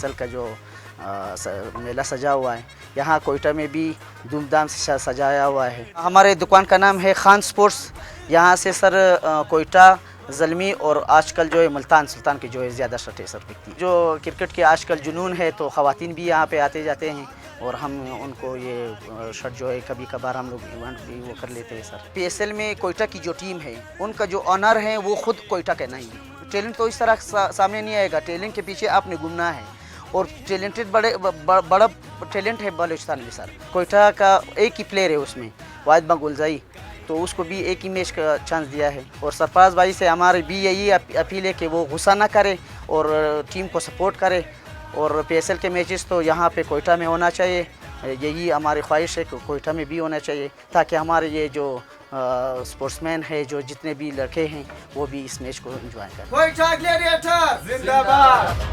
PSL का जो मेला सजा हुआ है, यहाँ कोयटा में भी धूमधाम से सजाया हुआ है। हमारे दुकान का नाम है खान स्पोर्ट्स। यहाँ से सर कोयटा, ज़ल्मी और आजकल जो है मुल्तान सुल्तान की जो है ज़्यादा शर्टें सर बिकती। जो क्रिकेट के आजकल जुनून है तो ख़वातीन भी यहाँ पे आते जाते हैं और हम उनको ये शर्ट जो है कभी कभार हम लोग इवेंट भी वो कर लेते हैं सर। PSL में कोयटा की जो टीम है उनका जो ऑनर है वो खुद कोयटा का नहीं है। टैलेंट तो इस तरह सामने नहीं आएगा, टैलेंट के पीछे आपने घूमना है और टैलेंटेड बड़ा टैलेंट है बलूचिस्तान में सर। कोयटा का एक ही प्लेयर है उसमें, वाहिद गुलजाई, तो उसको भी एक ही मैच का चांस दिया है। और सरफराज भाई से हमारी भी यही अपील है कि वो गुस्सा ना करे और टीम को सपोर्ट करे। और PSL के मैचेस तो यहाँ पे कोयटा में होना चाहिए, यही हमारी ख्वाहिश है कि कोयटा में भी होना चाहिए, ताकि हमारे ये जो स्पोर्ट्समैन है, जो जितने भी लड़के हैं, वो भी इस मैच को एंजॉय करें। कोयटा ग्लैडिएटर्स जिंदाबाद।